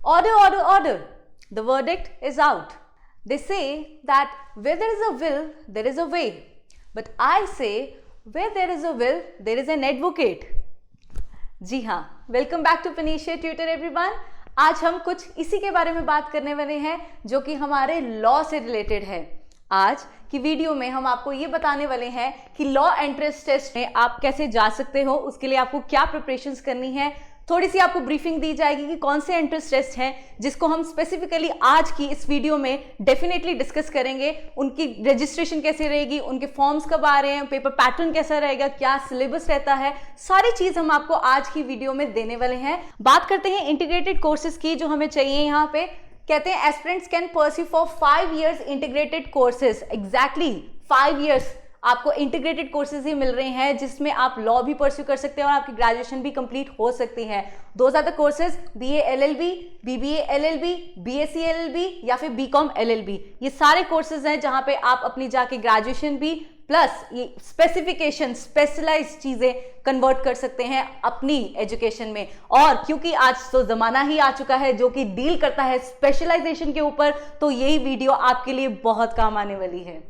Order, order, order. The verdict is out. They say that where there is a will, there is a way. But I say, where there is a will, there is an advocate. जी हाँ, welcome back to Panacea tutor everyone. आज हम कुछ इसी के बारे में बात करने वाले हैं जो कि हमारे लॉ से रिलेटेड है। आज की वीडियो में हम आपको ये बताने वाले हैं कि लॉ एंट्रेंस टेस्ट में आप कैसे जा सकते हो, उसके लिए आपको क्या प्रिपरेशंस करनी है। थोड़ी सी आपको ब्रीफिंग दी जाएगी कि कौन से एंट्रेंस टेस्ट हैं जिसको हम स्पेसिफिकली आज की इस वीडियो में डेफिनेटली डिस्कस करेंगे। उनकी रजिस्ट्रेशन कैसे रहेगी, उनके फॉर्म्स कब आ रहे हैं, पेपर पैटर्न कैसा रहेगा, क्या सिलेबस रहता है, सारी चीज हम आपको आज की वीडियो में देने वाले हैं। बात करते हैं इंटीग्रेटेड कोर्सेज की जो हमें चाहिए। यहाँ पे कहते हैं aspirants can pursue for 5 years integrated courses. Exactly 5 years आपको इंटीग्रेटेड कोर्सेज ही मिल रहे हैं जिसमें आप लॉ भी परस्यू कर सकते हैं और आपकी ग्रेजुएशन भी कंप्लीट हो सकती है। Those are the courses BA LLB, BBA LLB, BSc LLB या फिर BCom LLB। ये सारे कोर्सेज हैं जहां पे आप अपनी जाके ग्रेजुएशन भी प्लस ये स्पेसिफिकेशन स्पेशलाइज्ड चीजें कन्वर्ट कर सकते हैं अपनी एजुकेशन में। और क्योंकि आज तो जमाना ही आ चुका है जो कि डील करता है स्पेशलाइजेशन के ऊपर, तो यही वीडियो आपके लिए बहुत काम आने वाली है।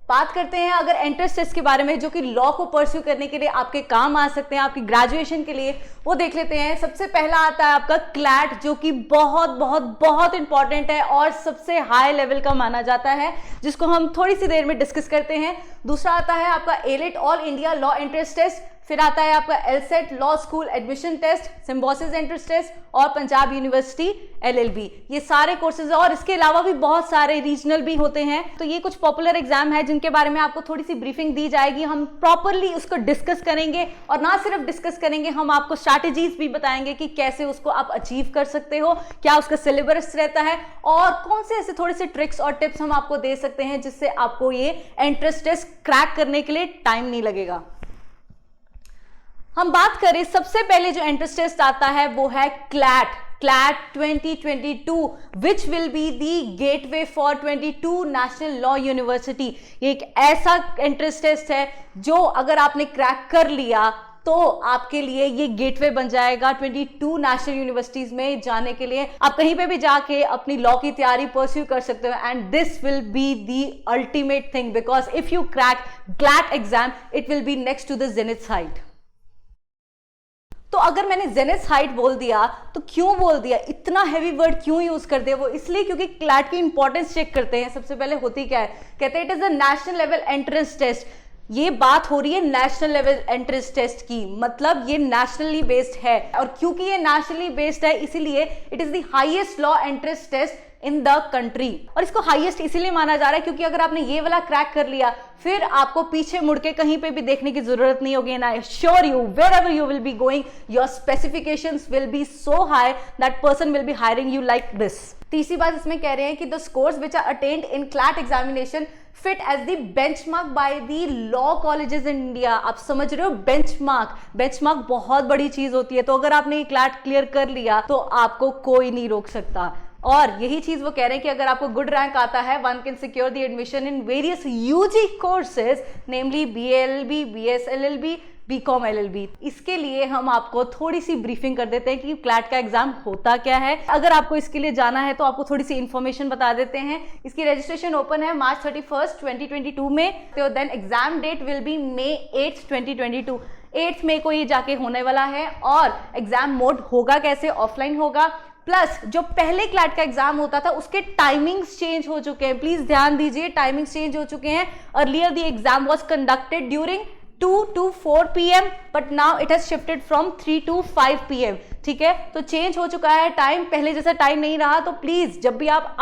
बात करते हैं अगर एंट्रेंस टेस्ट के बारे में जो कि लॉ को परस्यू करने के लिए आपके काम आ सकते हैं आपकी ग्रेजुएशन के लिए, वो देख लेते हैं। सबसे पहला आता है आपका क्लैट जो कि बहुत बहुत बहुत इंपॉर्टेंट है और सबसे हाई लेवल का माना जाता है, जिसको हम थोड़ी सी देर में डिस्कस करते हैं। दूसरा आता है आपका AILET all India law entrance test. फिर आता है आपका LSET law school admission test, Symbiosis entrance test और पंजाब यूनिवर्सिटी LLB। ये सारे कोर्सेज और इसके अलावा भी बहुत सारे रीजनल भी होते हैं। तो ये कुछ पॉपुलर एग्जाम है जिनके बारे में आपको थोड़ी सी ब्रीफिंग दी जाएगी। हम प्रॉपरली उसको डिस्कस करेंगे और ना सिर्फ डिस्कस करेंगे, हम आपको स्ट्रैटेजीज भी बताएंगे कि कैसे उसको आप अचीव कर सकते हो, क्या उसका सिलेबस रहता है और कौन से ऐसे थोड़े से ट्रिक्स और टिप्स हम आपको दे सकते हैं जिससे आपको ये एंट्रेंस टेस्ट क्रैक करने के लिए टाइम नहीं लगेगा। हम बात करें सबसे पहले जो एंट्रेंस टेस्ट आता है वो है CLAT 2022 which will be the gateway for 22 national law university. ये एक ऐसा एंट्रेंस टेस्ट है जो अगर आपने क्रैक कर लिया तो आपके लिए ये गेटवे बन जाएगा 22 नेशनल यूनिवर्सिटीज में जाने के लिए। आप कहीं पे भी जाके अपनी लॉ की तैयारी परस्यू कर सकते हो and this will be the ultimate thing because if you crack CLAT exam it will be next to the zenith height. तो अगर मैंने जेनिथ हाइट बोल दिया तो क्यों बोल दिया, इतना हैवी वर्ड क्यों यूज कर दिया, वो इसलिए क्योंकि क्लैट की इंपॉर्टेंस चेक करते हैं। सबसे पहले होती क्या है, कहते हैं it is a national level entrance test. ये बात हो रही है नेशनल लेवल एंट्रेंस टेस्ट की, मतलब ये नेशनली बेस्ड है और क्योंकि ये नेशनली बेस्ड है इसीलिए it is the highest law entrance test in the country. और इसको हाईएस्ट इसीलिए माना जा रहा है क्योंकि अगर आपने ये वाला क्रैक कर लिया फिर आपको पीछे मुड़ के कहीं पे भी देखने की जरूरत नहीं होगी। And I sure you wherever you will be going your specifications will be so high that person will be hiring you like this। तीसरी बात इसमें कह रहे हैं कि the scores which are attained in CLAT examination fit as the benchmark by the law colleges in India। आप समझ रहे हो, बेंचमार्क बहुत बड़ी चीज होती है। तो अगर आपने क्लैट क्लियर कर लिया तो आपको कोई नहीं रोक सकता। और यही चीज वो कह रहे हैं कि अगर आपको गुड रैंक आता है one can secure the admission in various UG courses namely BA LLB, BS LLB, BCom LLB। इसके लिए हम आपको थोड़ी सी ब्रीफिंग कर देते हैं कि क्लैट का एग्जाम होता क्या है। अगर आपको इसके लिए जाना है तो आपको थोड़ी सी इंफॉर्मेशन बता देते हैं। इसकी रजिस्ट्रेशन ओपन है March 31st 2022 में। तो then exam date will be May 8th 2022। 8th मई को ये जाके होने वाला है। और एग्जाम मोड होगा कैसे, ऑफलाइन होगा। प्लस जो पहले क्लैट का एग्जाम होता था उसके टाइमिंग्स चेंज हो चुके हैं। प्लीज ध्यान दीजिए, टाइमिंग्स चेंज हो चुके हैं। Earlier the exam was conducted during 2 to 4 PM but now it has shifted from 3 to 5 PM। ठीक है, तो चेंज हो चुका है टाइम, पहले जैसा टाइम नहीं रहा। तो प्लीज जब भी आप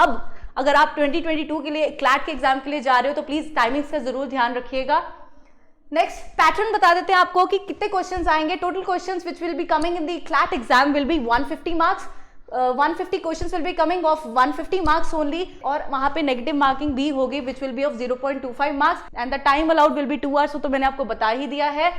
अगर आप 2022 के लिए क्लैट के एग्जाम के लिए जा रहे हो तो प्लीज टाइमिंग्स का जरूर ध्यान रखिएगा। नेक्स्ट पैटर्न बता देते हैं आपको कि कितने क्वेश्चंस आएंगे। Total questions which will be coming in the CLAT exam will be 150 marks. 150 questions will be coming of 150 marks only. और वहां पे नेगेटिव मार्किंग भी होगी which will be of 0.25 marks and the time allowed will be 2 hours। तो मैंने आपको बता ही दिया है।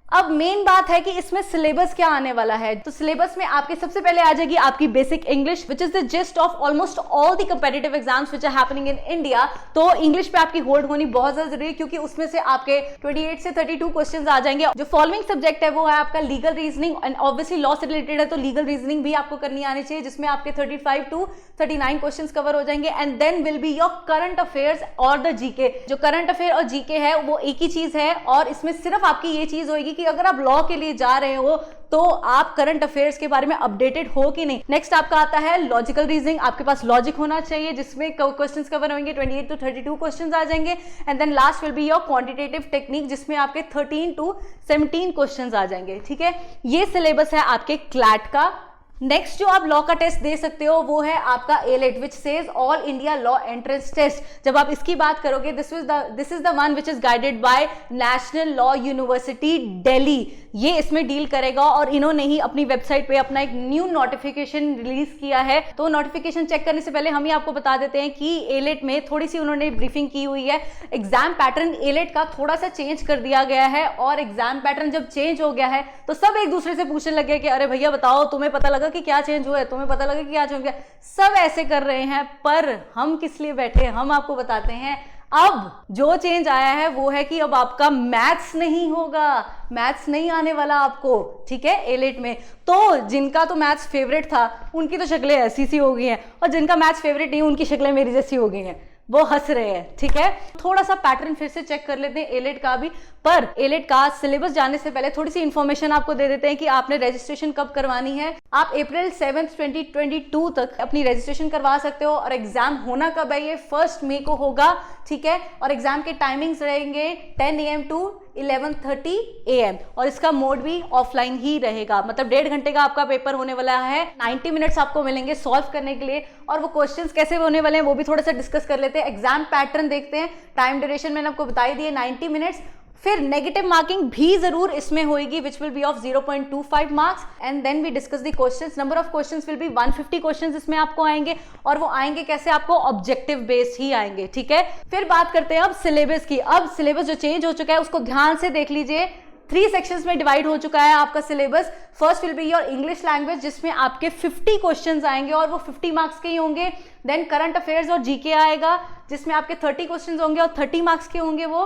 अब मेन बात है कि इसमें सिलेबस क्या आने वाला है। तो सिलेबस में आपके सबसे पहले आ जाएगी आपकी basic English, which is the gist of almost all the competitive exams which are happening in India. तो इंग्लिश पे आपकी होल्ड होनी बहुत ज्यादा जरूरी है, क्योंकि उसमें से आपके 28 से 32 क्वेश्चंस आ जाएंगे। जो फॉलोइंग सब्जेक्ट है वो है आपका legal reasoning, and obviously law से रिलेटेड है तो लीगल रीजनिंग भी आपको करनी आनी चाहिए, जिसमें आपके 35 टू 39 क्वेश्चंस कवर हो जाएंगे। And then will be your current affairs और द जीके। जो करंट अफेयर और जीके है वो एक ही चीज है, और इसमें सिर्फ आपकी ये चीज होगी कि अगर आप लॉ के लिए जा रहे हो तो आप करंट अफेयर्स के बारे में अपडेटेड हो कि नहीं। नेक्स्ट आपका आता है लॉजिकल रीजनिंग, आपके पास लॉजिक होना चाहिए, जिसमें क्वेश्चंस कवर होंगे 28 टू 32 क्वेश्चंस आ जाएंगे। And then last will be your quantitative technique, जिसमें आपके 13 टू 17 क्वेश्चंस आ जाएंगे। ठीक है, ये सिलेबस है आपके क्लैट का। नेक्स्ट जो आप लॉ का टेस्ट दे सकते हो वो है आपका AILET, which says all India law entrance test. जब आप इसकी बात करोगे, this is the one which is guided by national law university Delhi. ये इसमें डील करेगा, और इन्होंने ही अपनी वेबसाइट पे अपना एक न्यू नोटिफिकेशन रिलीज किया है। तो नोटिफिकेशन चेक करने से पहले हम ही आपको बता देते हैं कि एलेट में थोड़ी सी उन्होंने ब्रीफिंग की हुई है। एग्जाम पैटर्न एलेट का थोड़ा सा चेंज कर दिया गया है, और एग्जाम पैटर्न जब चेंज हो गया है तो सब एक दूसरे से पूछने लगे कि अरे भैया बताओ, तुम्हें पता लगा कि क्या चेंज हुआ है, तुम्हें पता लगा कि क्या चेंज हुआ है। सब ऐसे कर रहे हैं, पर हम किस लिए बैठे, हम आपको बताते हैं। अब जो चेंज आया है वो है कि अब आपका मैथ्स नहीं होगा, मैथ्स नहीं आने वाला आपको। ठीक है, एलेट में तो जिनका तो मैथ्स फेवरेट था उनकी तो शक्लें ऐसी सी हो गई हैं, और जिनका मैथ्स फेवरेट नहीं उनकी शक्लें मेरी जैसी हो गई हैं, वो हंस रहे हैं। ठीक है, थोड़ा सा पैटर्न फिर से चेक कर लेते हैं एलेट का भी। पर एलेट का सिलेबस जानने से पहले थोड़ी सी इंफॉर्मेशन आपको दे देते हैं कि आपने रजिस्ट्रेशन कब करवानी है। आप अप्रैल 7, 2022 तक अपनी रजिस्ट्रेशन करवा सकते हो, और एग्जाम होना कब है, ये 1 मई को होगा। ठीक है, और एग्जाम के टाइमिंग्स रहेंगे 10 AM टू 11:30 AM, और इसका मोड भी ऑफलाइन ही रहेगा। मतलब 1.5 घंटे का आपका पेपर होने वाला है। 90 मिनट्स आपको मिलेंगे सॉल्व करने के लिए, और वो क्वेश्चंस कैसे होने वाले हैं वो भी थोड़ा सा डिस्कस कर लेते हैं। एग्जाम पैटर्न देखते हैं। टाइम ड्यूरेशन मैंने आपको बताई दी है 90 मिनट्स। फिर नेगेटिव मार्किंग भी जरूर इसमें होगी, which will be of 0.25 marks. And then we discuss the questions. Number of questions will be 150 questions इसमें आपको आएंगे, और वो आएंगे कैसे, आपको ऑब्जेक्टिव बेस्ड ही आएंगे। ठीक है, फिर बात करते हैं अब सिलेबस की। अब सिलेबस जो चेंज हो चुका है उसको ध्यान से देख लीजिए। 3 सेक्शंस में डिवाइड हो चुका है आपका syllabus. First will be your English language, जिसमें आपके 50 क्वेश्चंस आएंगे, और वो 50 मार्क्स के ही होंगे। देन करंट अफेयर्स और जीके आएगा, जिसमें आपके 30 क्वेश्चंस होंगे और 30 मार्क्स के होंगे वो।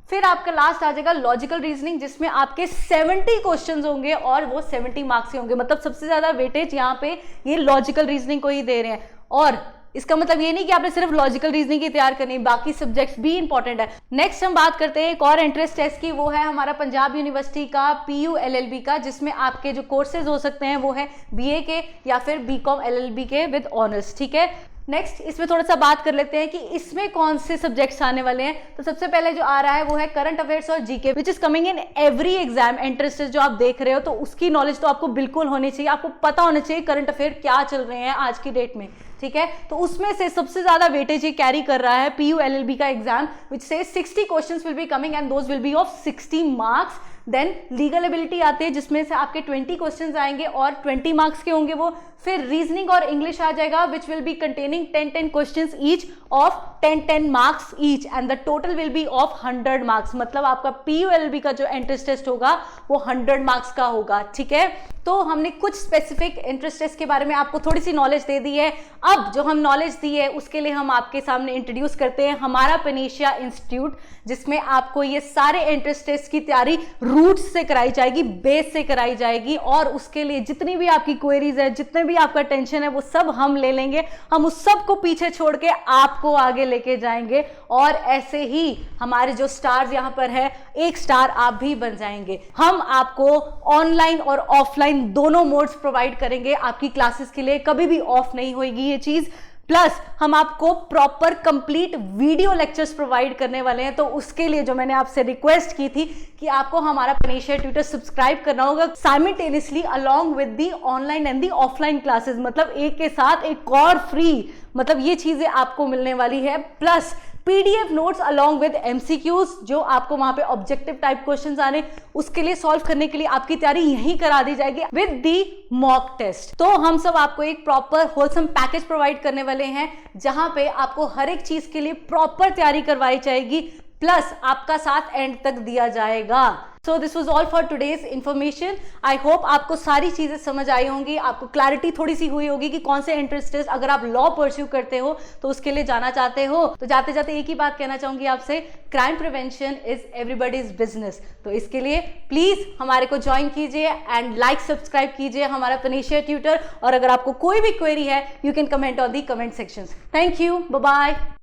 फिर आपका लास्ट आ जाएगा लॉजिकल रीजनिंग, जिसमें आपके 70 क्वेश्चंस होंगे, और वो 70 मार्क्स के होंगे। मतलब सबसे ज्यादा वेटेज यहाँ पे ये लॉजिकल रीजनिंग को ही दे रहे हैं। और इसका मतलब ये नहीं कि आपने सिर्फ लॉजिकल रीजनिंग की तैयार करनी, बाकी सब्जेक्ट्स भी इंपॉर्टेंट है। नेक्स्ट हम बात करते हैं एक और एंट्रेंस टेस्ट की, वो है हमारा पंजाब यूनिवर्सिटी का PU LLB का, जिसमें आपके जो कोर्सेज हो सकते हैं वो है BA के या फिर BCom LLB के विद ऑनर्स। ठीक है, नेक्स्ट इसमें थोड़ा सा बात कर लेते हैं कि इसमें कौन से सब्जेक्ट्स आने वाले हैं। तो सबसे पहले जो आ रहा है वो है करंट अफेयर्स और GK, which is coming in every exam. Entrance test जो आप देख रहे हो तो उसकी नॉलेज तो आपको बिल्कुल होनी चाहिए, आपको पता होना चाहिए करंट अफेयर क्या चल रहे हैं आज की डेट में। ठीक है, तो उसमें से सबसे ज्यादा वेटेज ये कैरी कर रहा है PU LLB का एग्जाम, विच से 60 questions will be coming, and those will be of 60 marks. Then legal ability आती है, जिसमें से आपके 20 क्वेश्चंस आएंगे और 20 मार्क्स के होंगे वो। फिर रीजनिंग और इंग्लिश आ जाएगा, विच will B containing 10 questions each of 10 marks each, and the total will be of 100 marks. मतलब आपका PU LLB का जो एंट्रेंस टेस्ट होगा वो 100 मार्क्स का होगा। ठीक है, तो हमने कुछ स्पेसिफिक एंट्रेंस टेस्ट के बारे में आपको थोड़ी सी नॉलेज दे दी है। अब जो हम नॉलेज दी है उसके लिए हम आपके सामने इंट्रोड्यूस करते हैं हमारा पेनेशिया इंस्टीट्यूट, जिसमें आपको ये सारे एंट्रेंस टेस्ट की तैयारी रूट्स से कराई जाएगी, बेस से कराई जाएगी, और उसके लिए जितनी भी आपकी क्वेरीज है, जितने भी आपका टेंशन है, वो सब हम ले लेंगे। हम उस सब को पीछे छोड़ के आपको आगे लेके जाएंगे, और ऐसे ही हमारे जो स्टार्स यहाँ पर है, एक स्टार आप भी बन जाएंगे। हम आपको ऑनलाइन और ऑफलाइन दोनों मोड्स प्रोवाइड करेंगे आपकी क्लासेस के लिए, कभी भी ऑफ नहीं होगी ये चीज। प्लस हम आपको proper complete video lectures provide करने वाले हैं। तो उसके लिए जो मैंने आपसे रिक्वेस्ट की थी कि आपको हमारा पेनेशिया ट्यूटर सब्सक्राइब करना होगा simultaneously along with the online and the offline classes, मतलब एक के साथ एक और फ्री, मतलब ये चीजें आपको मिलने वाली है। Plus PDF notes along with MCQs, जो आपको वहां पे ऑब्जेक्टिव टाइप क्वेश्चंस आने, उसके लिए सॉल्व करने के लिए आपकी तैयारी यहीं करा दी जाएगी विद दी मॉक टेस्ट। तो हम सब आपको एक प्रॉपर होलसम पैकेज प्रोवाइड करने वाले हैं, जहां पे आपको हर एक चीज के लिए प्रॉपर तैयारी करवाई जाएगी। प्लस आपका साथ एंड तक दिया जाएगा। So this was all for today's information. I hope आपको सारी चीजें समझ आई होंगी, आपको क्लैरिटी थोड़ी सी हुई होगी कि कौन से इंटरेस्ट टेस्ट अगर आप लॉ परस्यू करते हो तो उसके लिए जाना चाहते हो। तो जाते जाते एक ही बात कहना चाहूंगी आपसे, crime prevention is everybody's business. तो इसके लिए प्लीज हमारे को ज्वाइन कीजिए एंड लाइक सब्सक्राइब कीजिए हमारा तनीषा ट्यूटर। और अगर आपको कोई भी क्वेरी है, you can comment on the comment section. Thank you, bye bye.